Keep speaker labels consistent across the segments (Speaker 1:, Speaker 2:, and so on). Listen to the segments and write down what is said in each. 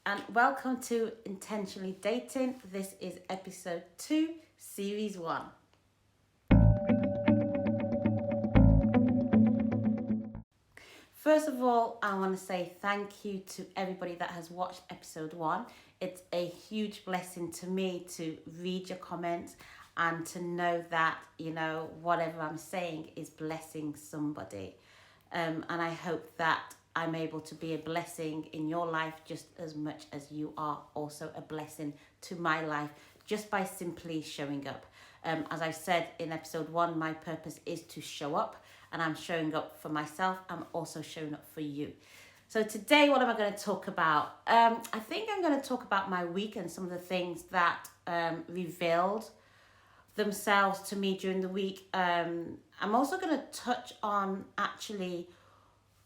Speaker 1: and welcome to Intentionally Dating. This is episode 2, series 1. First of all, I want to say thank you to everybody that has watched episode 1. It's a huge blessing to me to read your comments and to know that, whatever I'm saying is blessing somebody. And I hope that I'm able to be a blessing in your life just as much as you are also a blessing to my life just by simply showing up. As I said in episode 1, my purpose is to show up, and I'm showing up for myself. I'm also showing up for you. So today, what am I going to talk about? I think I'm going to talk about my week and some of the things that revealed themselves to me during the week. I'm also going to touch on actually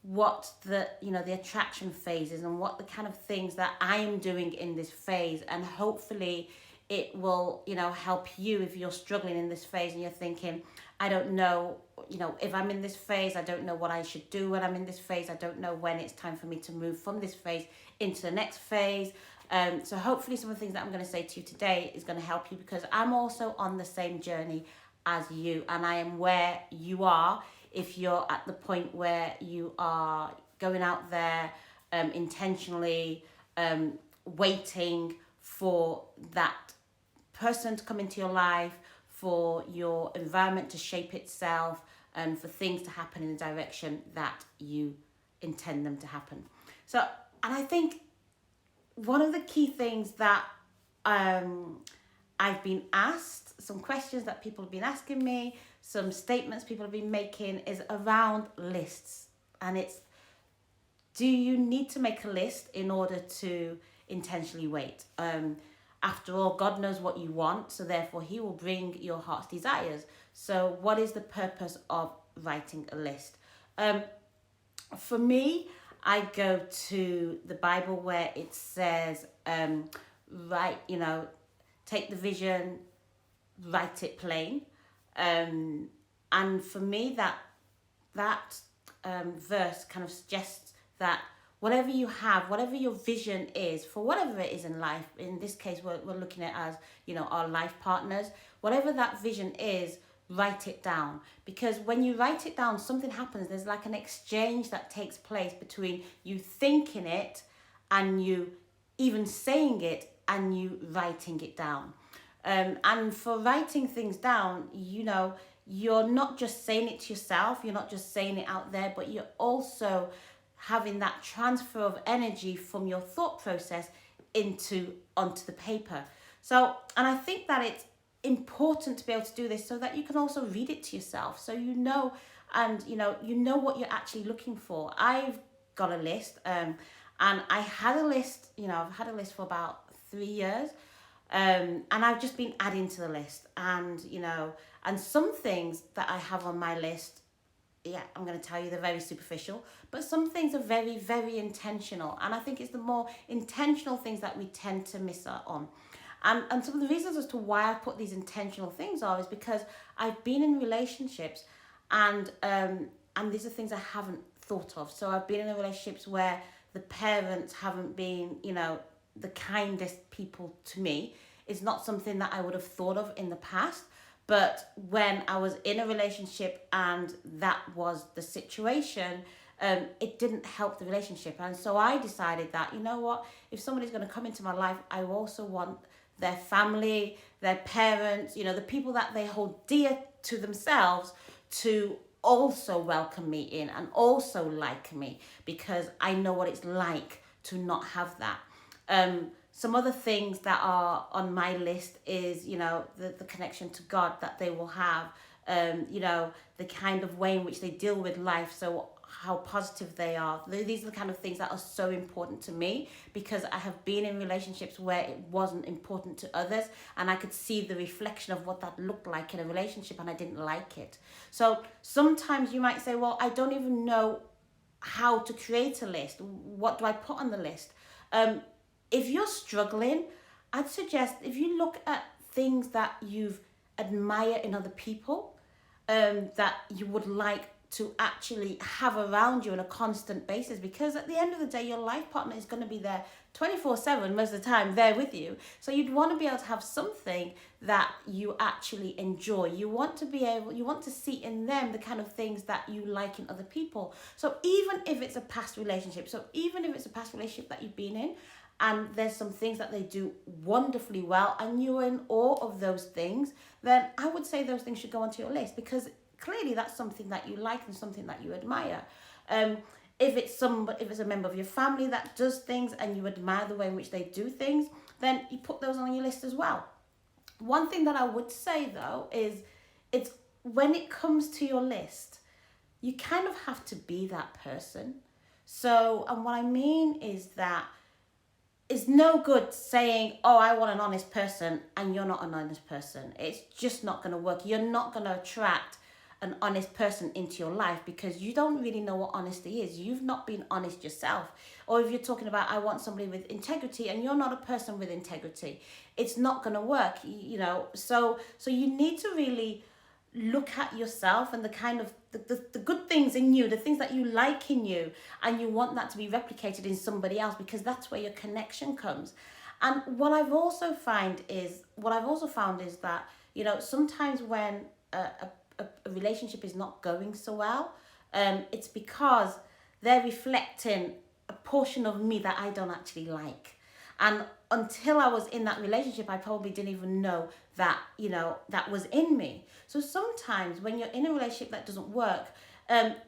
Speaker 1: what the attraction phase is and what the kind of things that I am doing in this phase, and hopefully it will help you if you're struggling in this phase and you're thinking, I don't know, if I'm in this phase, I don't know what I should do when I'm in this phase. I don't know when it's time for me to move from this phase into the next phase. So hopefully some of the things that I'm going to say to you today is going to help you, because I'm also on the same journey as you, and I am where you are. If you're at the point where you are going out there intentionally waiting for that person to come into your life, for your environment to shape itself, and for things to happen in the direction that you intend them to happen. So, and I think one of the key things that I've been asked, some questions that people have been asking me, some statements people have been making, is around lists. And it's, do you need to make a list in order to intentionally wait? After all, God knows what you want, so therefore He will bring your heart's desires. So what is the purpose of writing a list? For me, I go to the Bible where it says, take the vision, write it plain. And for me, that verse kind of suggests that whatever you have, whatever your vision is, for whatever it is in life, in this case, we're looking at as, our life partners, whatever that vision is, write it down. Because when you write it down, something happens. There's like an exchange that takes place between you thinking it and you even saying it and you writing it down. And for writing things down, you're not just saying it to yourself, you're not just saying it out there, but you're also having that transfer of energy from your thought process onto the paper. So, and I think that it's important to be able to do this so that you can also read it to yourself, so and you know what you're actually looking for. I've got a list, and I had a list, I've had a list for about 3 years. And I've just been adding to the list, and some things that I have on my list, I'm going to tell you, they're very superficial, but some things are very, very intentional. And I think it's the more intentional things that we tend to miss out on. And some of the reasons as to why I put these intentional things on is because I've been in relationships, and these are things I haven't thought of. So I've been in relationships where the parents haven't been, the kindest people to me. Is not something that I would have thought of in the past. But when I was in a relationship and that was the situation, it didn't help the relationship. And so I decided that, if somebody's going to come into my life, I also want their family, their parents, the people that they hold dear to themselves, to also welcome me in and also like me, because I know what it's like to not have that. Some other things that are on my list is, the connection to God that they will have, the kind of way in which they deal with life, so how positive they are. These are the kind of things that are so important to me, because I have been in relationships where it wasn't important to others, and I could see the reflection of what that looked like in a relationship, and I didn't like it. So sometimes you might say, well, I don't even know how to create a list. What do I put on the list? If you're struggling, I'd suggest, if you look at things that you've admired in other people, that you would like to actually have around you on a constant basis, because at the end of the day your life partner is going to be there 24/7 most of the time, there with you. So you'd want to be able to have something that you actually enjoy. You want to see in them the kind of things that you like in other people. So even if it's a past relationship that you've been in, and there's some things that they do wonderfully well and you're in awe of those things, then I would say those things should go onto your list, because clearly that's something that you like and something that you admire. If it's a member of your family that does things and you admire the way in which they do things, then you put those on your list as well. One thing that I would say though is, it's when it comes to your list, you kind of have to be that person. So, and what I mean is that it's no good saying, oh, I want an honest person, and you're not an honest person. It's just not going to work. You're not going to attract an honest person into your life, because you don't really know what honesty is. You've not been honest yourself. Or if you're talking about, I want somebody with integrity, and you're not a person with integrity, it's not going to work, you know. So you need to really look at yourself and the kind of the good things in you, the things that you like in you, and you want that to be replicated in somebody else, because that's where your connection comes. And what I've also found is that, you know, sometimes when a relationship is not going so well, it's because they're reflecting a portion of me that I don't actually like. And until I was in that relationship, I probably didn't even know that, you know, that was in me. So sometimes when you're in a relationship that doesn't work,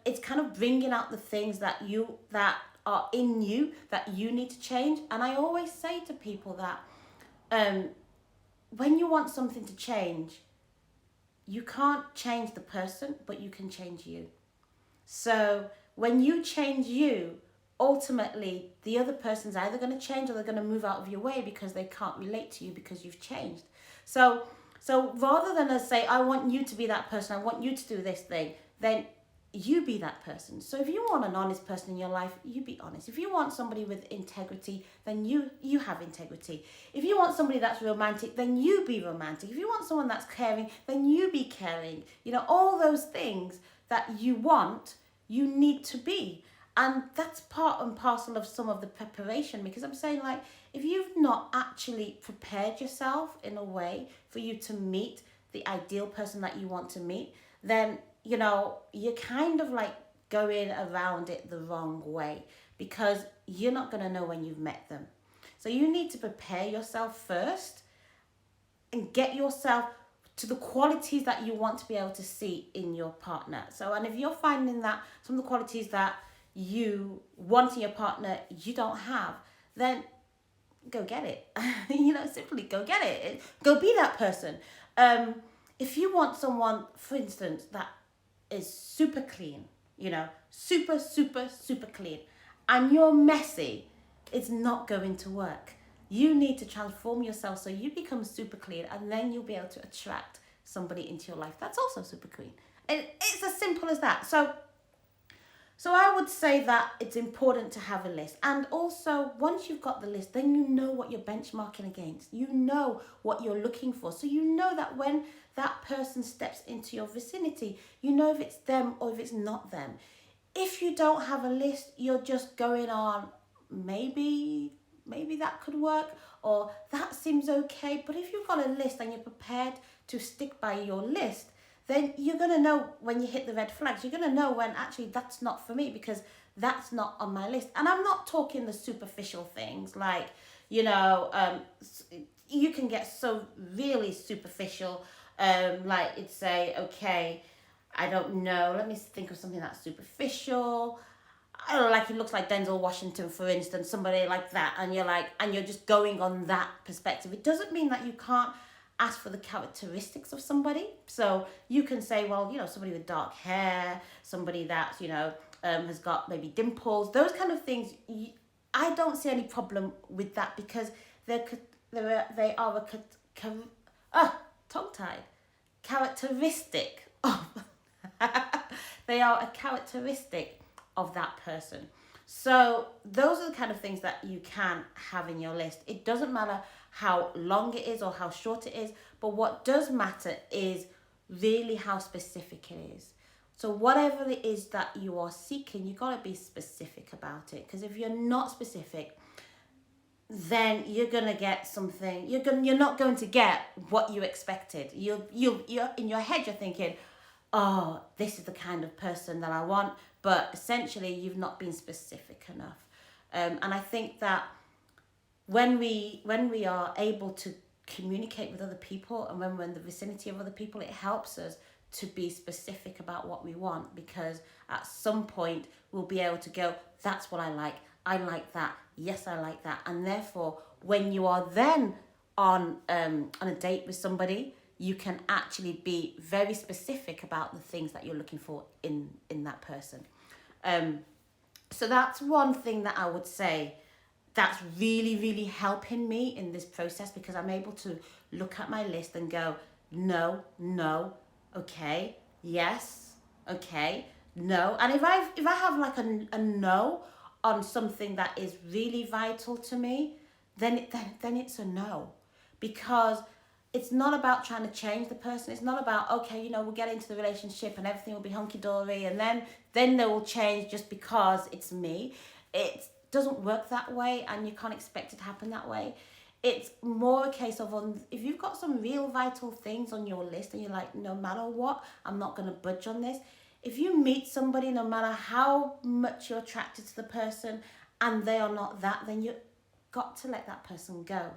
Speaker 1: it's kind of bringing out the things that are in you that you need to change. And I always say to people that when you want something to change, you can't change the person, but you can change you. So when you change you, ultimately the other person's either going to change or they're going to move out of your way, because they can't relate to you because you've changed. So rather than us say, I want you to be that person, I want you to do this thing, then you be that person. So if you want an honest person in your life, you be honest. If you want somebody with integrity, then you have integrity. If you want somebody that's romantic, then you be romantic. If you want someone that's caring, then you be caring. You know, all those things that you want, you need to be. And that's part and parcel of some of the preparation, because I'm saying, like, if you've not actually prepared yourself in a way for you to meet the ideal person that you want to meet, then, you know, you're kind of like going around it the wrong way, because you're not going to know when you've met them. So you need to prepare yourself first and get yourself to the qualities that you want to be able to see in your partner. So, and if you're finding that some of the qualities that you want in your partner you don't have, then go get it. You know, simply go get it. Go be that person. If you want someone, for instance, that is super clean, you know, super clean, and you're messy, it's not going to work. You need to transform yourself so you become super clean, and then you'll be able to attract somebody into your life that's also super clean. And it's as simple as that. So I would say that it's important to have a list. And also, once you've got the list, then you know what you're benchmarking against. You know what you're looking for. So you know that when that person steps into your vicinity, you know if it's them or if it's not them. If you don't have a list, you're just going on, maybe that could work, or that seems okay. But if you've got a list and you're prepared to stick by your list, then you're going to know when you hit the red flags. You're going to know when actually that's not for me, because that's not on my list. And I'm not talking the superficial things like, you know, you can get so really superficial. Like it'd say, okay, I don't know, let me think of something that's superficial. I don't know, like it looks like Denzel Washington, for instance, somebody like that. And you're just going on that perspective. It doesn't mean that you can't ask for the characteristics of somebody. So you can say, well, you know, somebody with dark hair, somebody that's, you know, has got maybe dimples, those kind of things. I don't see any problem with that, because they are tongue-tied, characteristic of they are a characteristic of that person. So those are the kind of things that you can have in your list. It doesn't matter how long it is or how short it is, but what does matter is really how specific it is. So whatever it is that you are seeking, you got to be specific about it. Because if you're not specific, then you're gonna get something. You're not going to get what you expected. You're in your head. You're thinking, oh, this is the kind of person that I want, but essentially you've not been specific enough. And I think that when we are able to communicate with other people, and when we're in the vicinity of other people, it helps us to be specific about what we want, because at some point we'll be able to go, that's what I like that, yes I like that. And therefore when you are then on a date with somebody, you can actually be very specific about the things that you're looking for in that person. So that's one thing that I would say that's really, really helping me in this process, because I'm able to look at my list and go, no, okay, yes, okay, no. And if I have like a no on something that is really vital to me, then it's a no. Because it's not about trying to change the person. It's not about, okay, we'll get into the relationship and everything will be hunky-dory and then they will change just because it's me. It doesn't work that way, and you can't expect it to happen that way. It's more a case of, if you've got some real vital things on your list and you're like, no matter what, I'm not going to budge on this. If you meet somebody, no matter how much you're attracted to the person, and they are not that, then you've got to let that person go.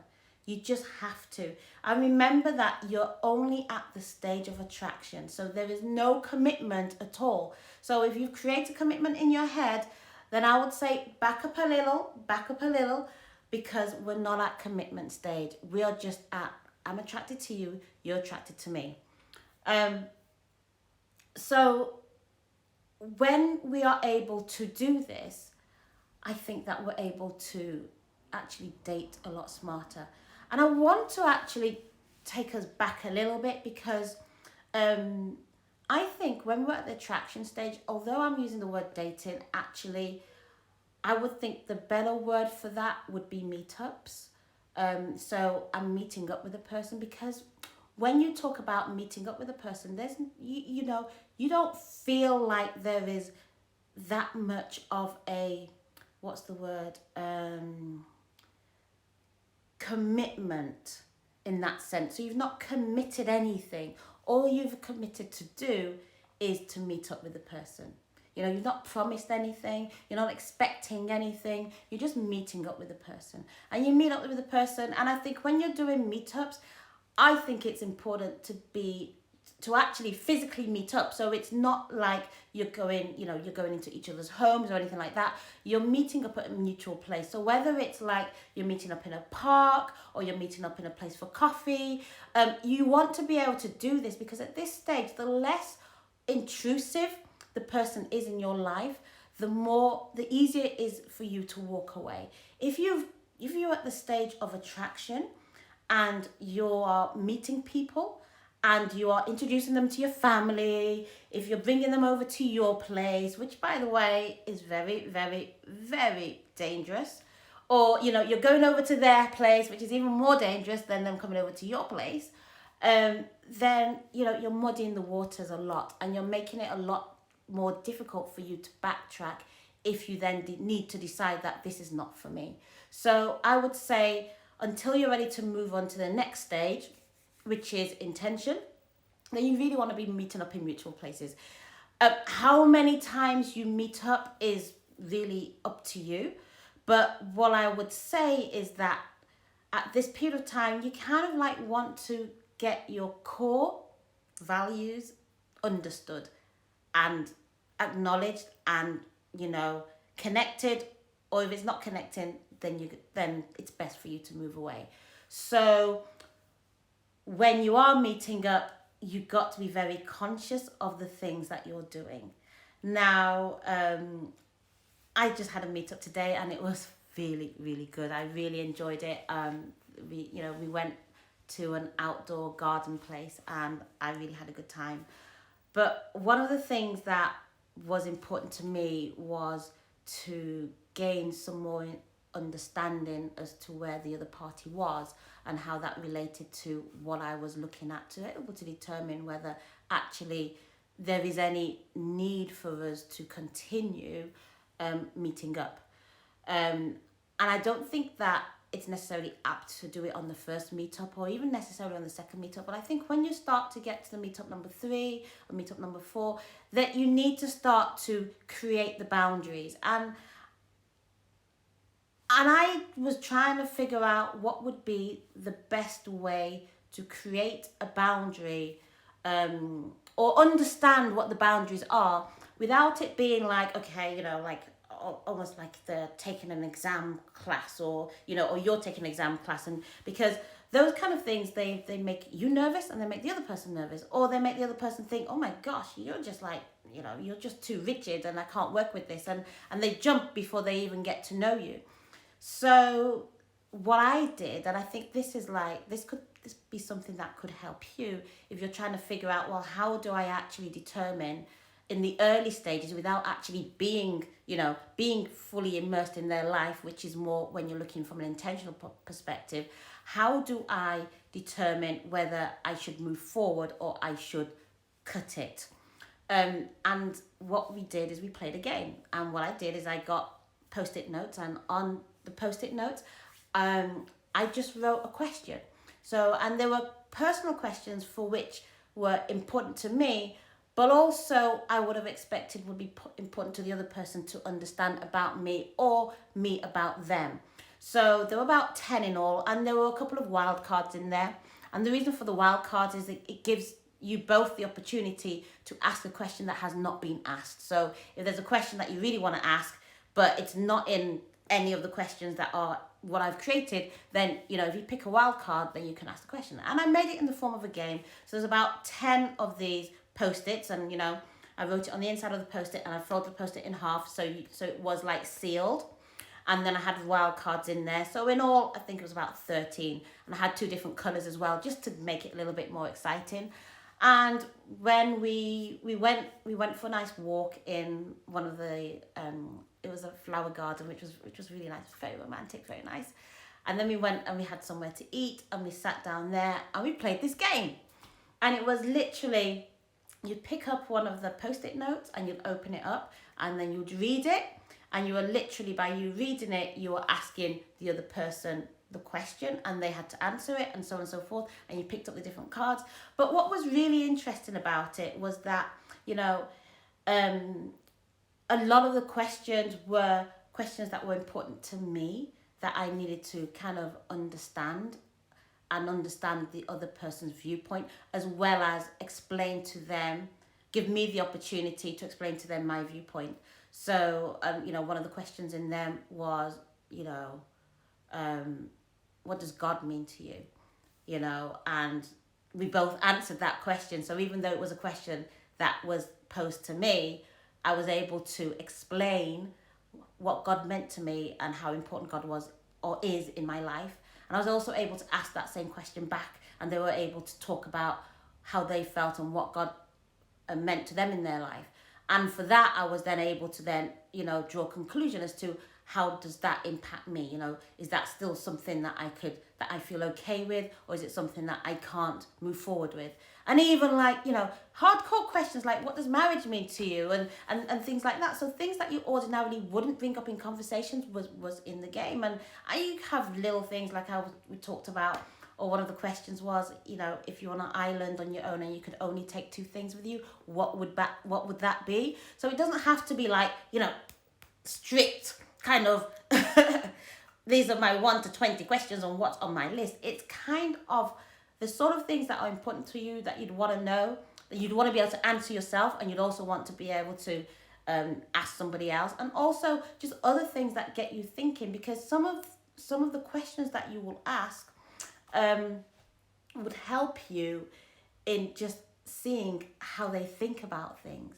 Speaker 1: You just have to. And remember that you're only at the stage of attraction. So there is no commitment at all. So if you create a commitment in your head, then I would say back up a little, because we're not at commitment stage. We are just at, I'm attracted to you, you're attracted to me. So when we are able to do this, I think that we're able to actually date a lot smarter. And I want to actually take us back a little bit, because I think when we're at the attraction stage, although I'm using the word dating, actually, I would think the better word for that would be meetups. So I'm meeting up with a person, because when you talk about meeting up with a person, there's, you don't feel like there is that much of a, what's the word, commitment in that sense. So you've not committed anything. All you've committed to do is to meet up with the person. You've not promised anything. You're not expecting anything. You're just meeting up with the person. And you meet up with the person. And I think when you're doing meetups, I think it's important to actually physically meet up. So it's not like you're going into each other's homes or anything like that. You're meeting up at a mutual place. So whether it's like you're meeting up in a park or you're meeting up in a place for coffee, you want to be able to do this, because at this stage, the less intrusive the person is in your life, the easier it is for you to walk away. If you're at the stage of attraction and you are meeting people and you are introducing them to your family, if you're bringing them over to your place, which by the way is very, very, very dangerous, or you're going over to their place, which is even more dangerous than them coming over to your place, then you're muddying the waters a lot, and you're making it a lot more difficult for you to backtrack if you then need to decide that this is not for me. So I would say, until you're ready to move on to the next stage, which is intention, then you really want to be meeting up in mutual places. How many times you meet up is really up to you. But what I would say is that at this period of time, you kind of like want to get your core values understood and acknowledged and, connected. Or if it's not connecting, then it's best for you to move away. So when you are meeting up, you've got to be very conscious of the things that you're doing. Now, I just had a meetup today and it was really, really good. I really enjoyed it. We went to an outdoor garden place and I really had a good time. But one of the things that was important to me was to gain some more understanding as to where the other party was and how that related to what I was looking at, to be able to determine whether actually there is any need for us to continue meeting up. And I don't think that it's necessarily apt to do it on the first meetup or even necessarily on the second meetup. But I think when you start to get to the meetup number 3 or meetup number 4, that you need to start to create the boundaries. And I was trying to figure out what would be the best way to create a boundary, or understand what the boundaries are without it being like, okay, like almost like they're taking an exam class, or or you're taking an exam class. And because those kind of things, they make you nervous and they make the other person nervous, or they make the other person think, oh my gosh, you're just like, you're just too rigid and I can't work with this, and they jump before they even get to know you. So what I did, and I think this could be something that could help you if you're trying to figure out, well, how do I actually determine in the early stages without actually being fully immersed in their life, which is more when you're looking from an intentional perspective, how do I determine whether I should move forward or I should cut it? And what we did is we played a game. And what I did is I got Post-it notes, and on the Post-it notes, I just wrote a question. So, and there were personal questions for which were important to me, but also I would have expected would be important to the other person to understand about me or me about them. So there were about 10 in all, and there were a couple of wild cards in there. And the reason for the wild cards is that it gives you both the opportunity to ask a question that has not been asked. So if there's a question that you really want to ask, but it's not in any of the questions that are what I've created, then, if you pick a wild card, then you can ask the question. And I made it in the form of a game. So there's about 10 of these Post-its, and, I wrote it on the inside of the Post-it, and I folded the Post-it in half, so it was like sealed. And then I had wild cards in there. So in all, I think it was about 13. And I had 2 different colours as well, just to make it a little bit more exciting. And when we went for a nice walk in one of the it was a flower garden, which was really nice, very romantic, very nice. And then we went and we had somewhere to eat, and we sat down there and we played this game. And it was literally, you'd pick up one of the Post-it notes and you'd open it up, and then you'd read it, and you were literally, by you reading it, you were asking the other person the question, and they had to answer it, and so on and so forth, and you picked up the different cards. But what was really interesting about it was that, a lot of the questions were questions that were important to me, that I needed to kind of understand the other person's viewpoint, as well as explain to them, give me the opportunity to explain to them my viewpoint. So, one of the questions in them was, what does God mean to you? And we both answered that question. So even though it was a question that was posed to me, I was able to explain what God meant to me and how important God was or is in my life. And I was also able to ask that same question back, and they were able to talk about how they felt and what God meant to them in their life. And for that, I was then able to then, draw a conclusion as to how does that impact me? Is that still something that I feel okay with, or is it something that I can't move forward with? And even hardcore questions like, what does marriage mean to you? And things like that. So things that you ordinarily wouldn't bring up in conversations was in the game. And I have little things like how we talked about, or one of the questions was, if you're on an island on your own and you could only take 2 things with you, what would that be? So it doesn't have to be like, strict kind of, these are my 1 to 20 questions on what's on my list. It's kind of the sort of things that are important to you, that you'd want to know, that you'd want to be able to answer yourself, and you'd also want to be able to ask somebody else. And also just other things that get you thinking, because some of the questions that you will ask would help you in just seeing how they think about things.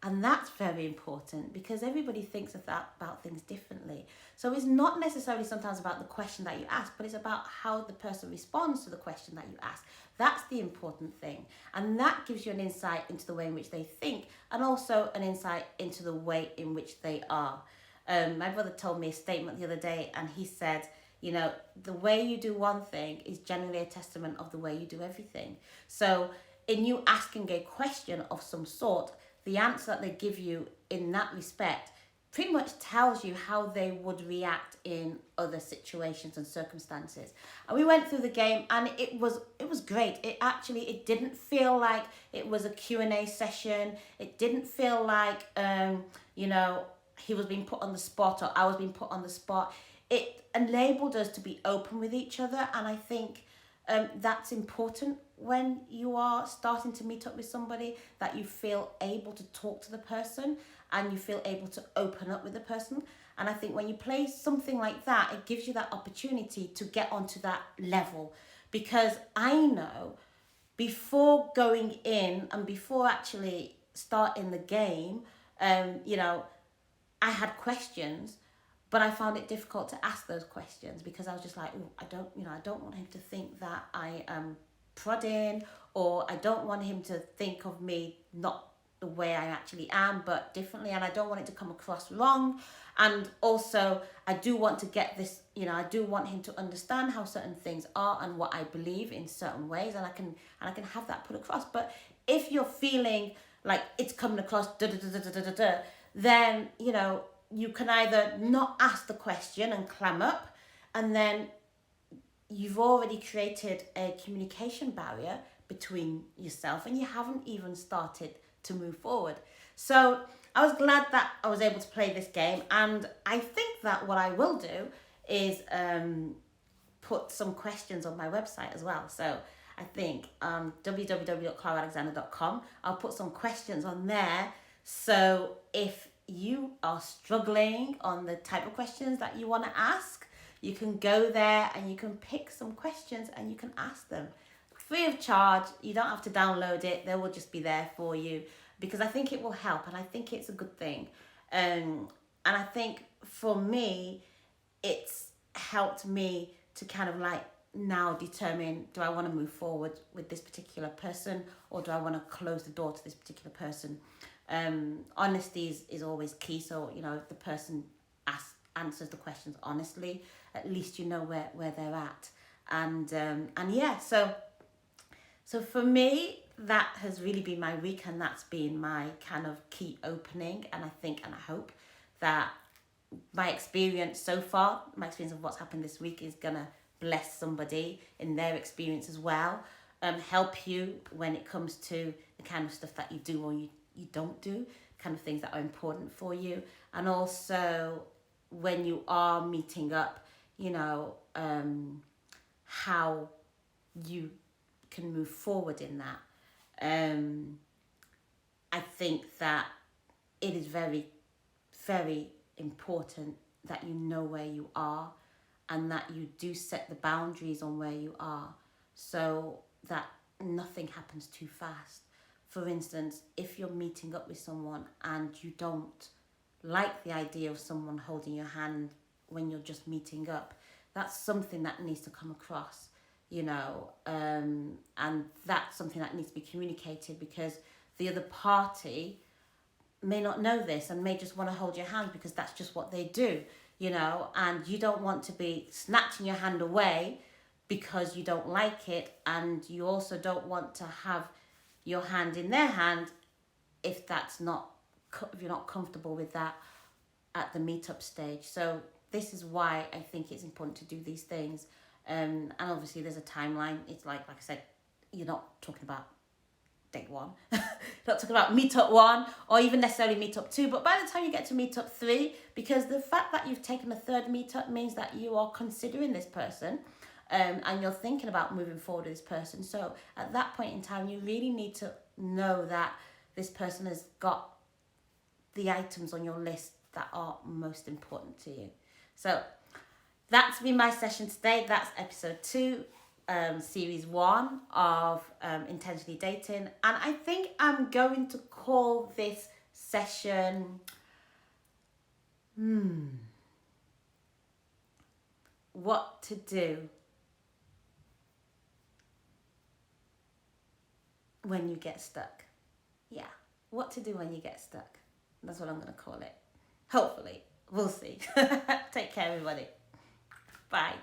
Speaker 1: And that's very important, because everybody thinks about things differently. So it's not necessarily sometimes about the question that you ask, but it's about how the person responds to the question that you ask. That's the important thing. And that gives you an insight into the way in which they think, and also an insight into the way in which they are. My brother told me a statement the other day, and he said, the way you do one thing is generally a testament of the way you do everything. So in you asking a question of some sort, the answer that they give you in that respect pretty much tells you how they would react in other situations and circumstances. And we went through the game, and it was great. It didn't feel like it was a Q&A session. It didn't feel like he was being put on the spot or I was being put on the spot. It enabled us to be open with each other, and I think that's important when you are starting to meet up with somebody, that you feel able to talk to the person and you feel able to open up with the person. And I think when you play something like that, it gives you that opportunity to get onto that level. Because I know before going in and before actually starting the game, I had questions, but I found it difficult to ask those questions because I was just like, I don't want him to think that I am prodding, or I don't want him to think of me not the way I actually am, but differently, and I don't want it to come across wrong. And also, I do want to get this, I do want him to understand how certain things are and what I believe in certain ways, and I can have that put across. But if you're feeling like it's coming across then you can either not ask the question and clam up, and then you've already created a communication barrier between yourself and you haven't even started to move forward. So I was glad that I was able to play this game, and I think that what I will do is put some questions on my website as well. So I think www.claraalexander.com, I'll put some questions on there. So if you are struggling on the type of questions that you want to ask, you can go there and you can pick some questions and you can ask them free of charge. You don't have to download it. They will just be there for you, because I think it will help and I think it's a good thing. And I think for me, it's helped me to kind of like now determine, do I want to move forward with this particular person, or do I want to close the door to this particular person? Honesty is always key. So, if the person answers the questions honestly, at least you know where they're at. And yeah, so for me, that has really been my week, and that's been my kind of key opening. And I think and I hope that my experience so far, my experience of what's happened this week, is gonna bless somebody in their experience as well. Help you when it comes to the kind of stuff that you do or you don't do, kind of things that are important for you. And also when you are meeting up, how you can move forward in that. I think that it is very, very important that you know where you are and that you do set the boundaries on where you are, so that nothing happens too fast. For instance, if you're meeting up with someone and you don't like the idea of someone holding your hand when you're just meeting up, that's something that needs to come across, and that's something that needs to be communicated, because the other party may not know this and may just want to hold your hand because that's just what they do, and you don't want to be snatching your hand away because you don't like it, and you also don't want to have your hand in their hand if you're not comfortable with that at the meetup stage. So this is why I think it's important to do these things. And obviously there's a timeline. It's like I said, you're not talking about day one. You're not talking about meetup 1 or even necessarily meetup 2, but by the time you get to meetup 3, because the fact that you've taken a third meetup means that you are considering this person, and you're thinking about moving forward with this person. So at that point in time, you really need to know that this person has got the items on your list that are most important to you. So that's been my session today. That's episode 2, series 1 of Intentionally Dating. And I think I'm going to call this session What to Do When You Get Stuck. Yeah, what to do when you get stuck. That's what I'm going to call it. Hopefully. We'll see. Take care, everybody. Bye.